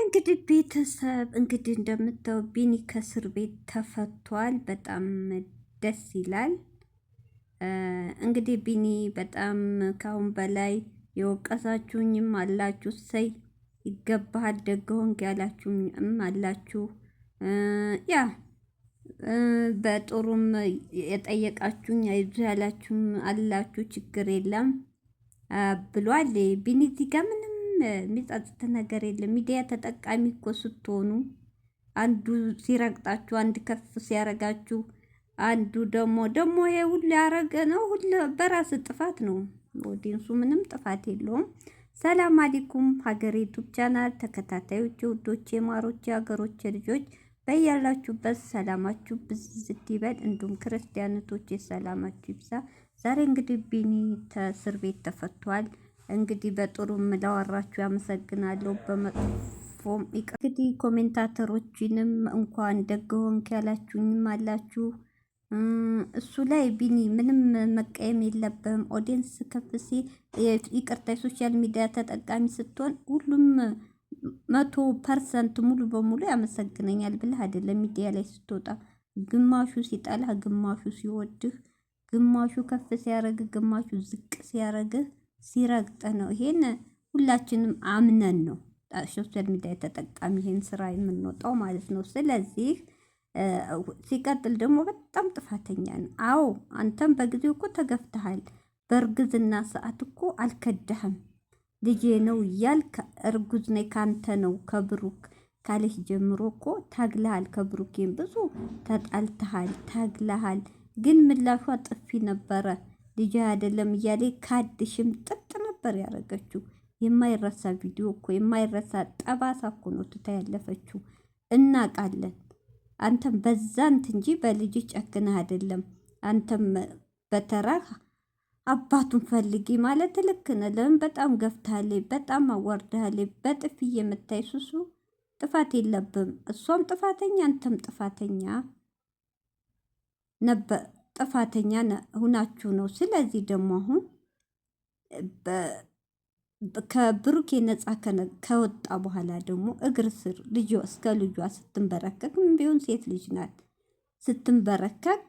እንግዲህ ቤተሰብ እንግዲህ እንደምታው ቢኒ ከእስር ቤት ተፈቷል። በጣም ደስ ይላል። እንግዲህ ቢኒ በጣም ካሁን በላይ የወቀሳችሁኝም አላችሁ፣ ሰይ ይገባሃል ደግሆንክ ያላችሁኝም አላችሁ፣ ያ በጥሩም የጠየቃችሁኝ አይዞ ያላችሁም አላችሁ። ችግር የለም ብሏል ቢኒ። እዚህ ጋር ምንም የሚጸጽት ነገር የለም። ሚዲያ ተጠቃሚ እኮ ስትሆኑ አንዱ ሲረግጣችሁ፣ አንድ ከፍ ሲያረጋችሁ፣ አንዱ ደግሞ ይሄ ሁሉ ያረገ ነው። ሁሉ በራስ ጥፋት ነው። ኦዲንሱ ምንም ጥፋት የለውም። ሰላም አለይኩም ሀገሬ ዩቲዩብ ቻናል ተከታታዮች፣ ውዶቼ፣ ማሮቼ፣ ሀገሮቼ ልጆች በያላችሁበት ሰላማችሁ ብዝት ይበል። እንዲሁም ክርስቲያኖቶቼ ሰላማችሁ ይብዛ። ዛሬ እንግዲህ ቢኒ ከእስር ቤት ተፈቷል። እንግዲህ በጥሩም ላወራችሁ ያመሰግናለሁ፣ በመጥፎም ይቅር። እንግዲህ ኮሜንታተሮችንም እንኳን ደግ ሆንክ ያላችሁኝም አላችሁ። እሱ ላይ ቢኒ ምንም መቀየም የለብህም። ኦዲየንስ ከፍ ሲል ይቅርታ፣ የሶሻል ሚዲያ ተጠቃሚ ስትሆን ሁሉም 100% ሙሉ በሙሉ ያመሰግነኛል ብለህ አይደለም ሚዲያ ላይ ስትወጣ። ግማሹ ሲጠላህ፣ ግማሹ ሲወድህ፣ ግማሹ ከፍ ሲያረግህ፣ ግማሹ ዝቅ ሲያረግህ ሲረግጥ ነው። ይሄን ሁላችንም አምነን ነው ሶሻል ሚዲያ ተጠቃሚ ይሄን ስራ የምንወጣው ማለት ነው። ስለዚህ ሲቀጥል ደግሞ በጣም ጥፋተኛ ነው። አዎ አንተም በጊዜው እኮ ተገፍተሃል። በእርግዝና ሰዓት እኮ አልከዳህም። ልጄ ነው እያልክ እርጉዝ ነኝ ካንተ ነው ከብሩክ ካለሽ ጀምሮ እኮ ታግለሃል። ከብሩኬም ብዙ ተጣልተሃል፣ ታግለሃል። ግን ምላሿ ጥፊ ነበረ። ልጅ አይደለም እያለ ካድሽም ጥጥ ነበር ያረገችው። የማይረሳ ቪዲዮ እኮ የማይረሳ ጠባሳ እኮ ነው ትታ ያለፈችው። እናቃለን። አንተም በዛንት እንጂ በልጅ ጨክነህ አይደለም። አንተም በተራህ አባቱን ፈልጊ ማለት ልክ ነህ። ለምን በጣም ገፍታለች፣ በጣም አዋርዳለች። በጥፊ የምታይ ሱሱ ጥፋት የለብም። እሷም ጥፋተኛ፣ አንተም ጥፋተኛ ነበር። ጥፋተኛ ሁናችሁ ነው። ስለዚህ ደግሞ አሁን ከብሩኬ ነፃ ከወጣ በኋላ ደግሞ እግር ስር ልጇ እስከ ልጇ ስትንበረከክ፣ ምን ቢሆን ሴት ልጅ ናት፣ ስትንበረከክ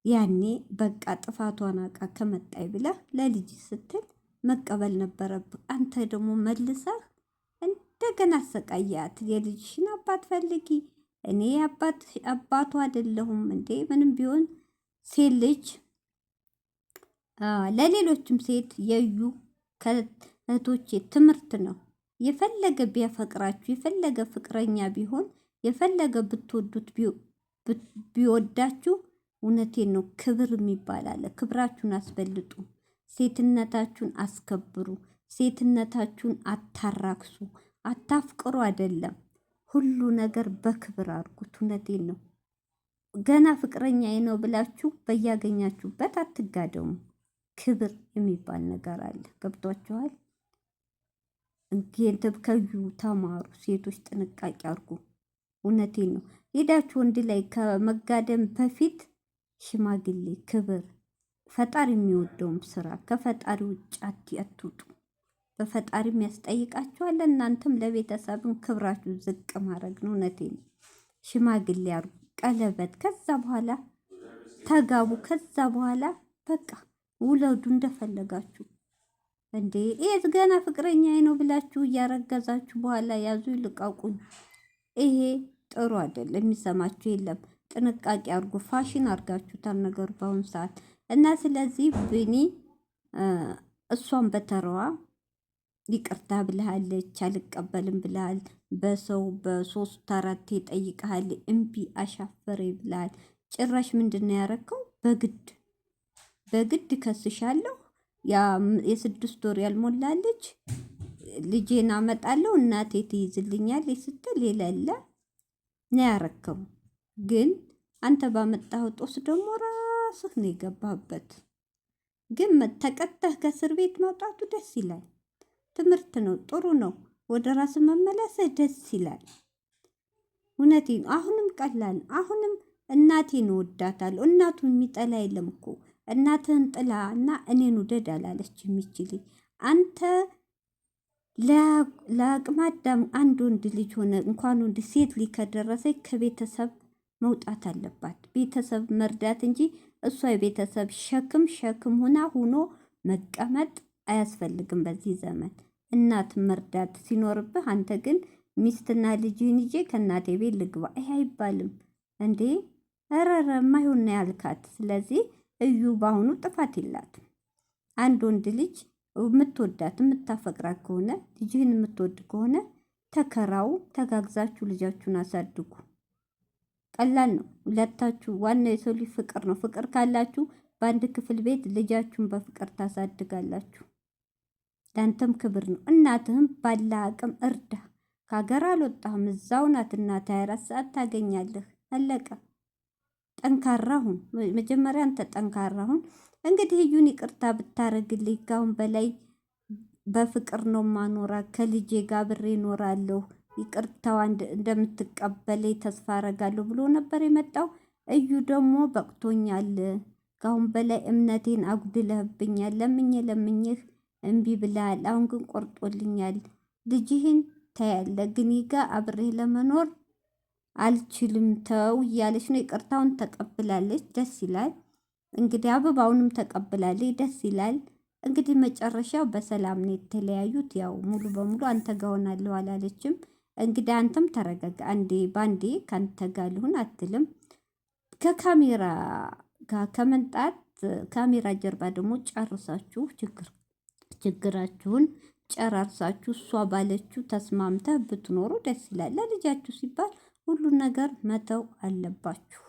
ያኔ በቃ ጥፋቷን አውቃ ከመጣይ ብለህ ለልጅ ስትል መቀበል ነበረብህ። አንተ ደግሞ መልሰህ እንደገና አሰቃያት። የልጅሽን አባት ፈልጊ፣ እኔ አባቱ አይደለሁም እንዴ? ምንም ቢሆን ሴት ልጅ ለሌሎችም ሴት የዩ ከእህቶቼ ትምህርት ነው። የፈለገ ቢያፈቅራችሁ፣ የፈለገ ፍቅረኛ ቢሆን፣ የፈለገ ብትወዱት ቢወዳችሁ፣ እውነቴን ነው ክብር የሚባል አለ። ክብራችሁን አስበልጡ። ሴትነታችሁን አስከብሩ። ሴትነታችሁን አታራክሱ። አታፍቅሩ አይደለም፣ ሁሉ ነገር በክብር አድርጉት። እውነቴን ነው። ገና ፍቅረኛዬ ነው ብላችሁ በያገኛችሁበት አትጋደሙ። ክብር የሚባል ነገር አለ። ገብቷችኋል? እንግዲህ ከዩ ተማሩ። ሴቶች ጥንቃቄ አድርጉ። እውነቴን ነው። ሄዳችሁ ወንድ ላይ ከመጋደም በፊት ሽማግሌ፣ ክብር፣ ፈጣሪ የሚወደውም ስራ። ከፈጣሪ ውጭ አትውጡ። በፈጣሪም ያስጠይቃችኋል። እናንተም ለቤተሰብም ክብራችሁ ዝቅ ማድረግ ነው። እውነቴን ነው። ሽማግሌ አድርጉ። ቀለበት፣ ከዛ በኋላ ተጋቡ። ከዛ በኋላ በቃ ውለዱ እንደፈለጋችሁ። እንዴ ይሄ ገና ፍቅረኛዬ ነው ብላችሁ እያረገዛችሁ በኋላ ያዙ ይልቀቁኝ። ይሄ ጥሩ አይደለም። የሚሰማችሁ የለም። ጥንቃቄ አድርጉ። ፋሽን አድርጋችሁታል ነገሩ በአሁኑ ሰዓት እና ስለዚህ ቢኒ እሷን በተረዋ ይቅርታ ብልሃለች፣ አልቀበልም ብልሃል። በሰው በሶስት አራት ይጠይቀሃል፣ እምቢ አሻፈሬ ብልሃል። ጭራሽ ምንድን ነው ያረከው? በግድ ከስሻለሁ። የ6 ወር ያልሞላለች ልጄን አመጣለሁ እናቴ ትይዝልኛለች ስትል የሌለ ነው ያረከው። ግን አንተ ባመጣኸው ጦስ ደግሞ ራስህ ነው የገባህበት። ግን ተቀጥተህ ከእስር ቤት መውጣቱ ደስ ይላል። ትምህርት ነው፣ ጥሩ ነው። ወደ ራስ መመለስ ደስ ይላል። እውነቴን ነው። አሁንም ቀላል፣ አሁንም እናቴን እወዳታለሁ። እናቱን የሚጠላ የለም እኮ። እናትህን ጥላ እና እኔን ውደድ አላለች የሚችል። አንተ ለአቅመ አዳም አንድ ወንድ ልጅ ሆነ እንኳን ወንድ ሴት ልጅ ከደረሰች ከቤተሰብ መውጣት አለባት። ቤተሰብ መርዳት እንጂ እሷ የቤተሰብ ሸክም ሆኖ መቀመጥ አያስፈልግም። በዚህ ዘመን እናት መርዳት ሲኖርብህ፣ አንተ ግን ሚስትና ልጅህን ይዤ ከእናቴ ቤት ልግባ ይሄ አይባልም እንዴ! ረረ የማይሆን ነው ያልካት። ስለዚህ እዩ በአሁኑ ጥፋት የላትም። አንድ ወንድ ልጅ የምትወዳት የምታፈቅራት ከሆነ ልጅህን የምትወድ ከሆነ ተከራው ተጋግዛችሁ ልጃችሁን አሳድጉ። ቀላል ነው። ሁለታችሁ ዋናው የሰው ልጅ ፍቅር ነው። ፍቅር ካላችሁ በአንድ ክፍል ቤት ልጃችሁን በፍቅር ታሳድጋላችሁ። ለአንተም ክብር ነው። እናትህም ባለ አቅም እርዳ። ከሀገር አልወጣህም፣ እዛው ናት እናትህ 24 ሰዓት ታገኛለህ። አለቀ። ጠንካራ ሁን። መጀመሪያ አንተ ጠንካራ ሁን። እንግዲህ እዩን ይቅርታ ብታረግልኝ ካሁን በላይ በፍቅር ነው ማኖራ፣ ከልጄ ጋር ብሬ እኖራለሁ፣ ይቅርታዋ እንደምትቀበለኝ ተስፋ አረጋለሁ ብሎ ነበር የመጣው። እዩ ደግሞ በቅቶኛል፣ ካሁን በላይ እምነቴን አጉድለህብኛል፣ ለምኜህ እምቢ ብለሃል፣ አሁን ግን ቆርጦልኛል፣ ልጅህን ታያለ፣ ግን ይጋ አብሬ ለመኖር አልችልም፣ ተው እያለች ነው። ይቅርታውን ተቀብላለች፣ ደስ ይላል። እንግዲህ አበባውንም ተቀብላለች፣ ደስ ይላል። እንግዲህ መጨረሻው በሰላም ነው የተለያዩት። ያው ሙሉ በሙሉ አንተ ጋር ሆናለሁ አላለችም። እንግዲህ አንተም ተረጋጋ። አንዴ ባንዴ ካንተ ጋር ልሁን አትልም። ከካሜራ ጋር ከመንጣት ካሜራ ጀርባ ደግሞ ጨርሳችሁ ችግራችሁን ጨራርሳችሁ እሷ ባለችው ተስማምተህ ብትኖሩ ደስ ይላል። ለልጃችሁ ሲባል ሁሉን ነገር መተው አለባችሁ።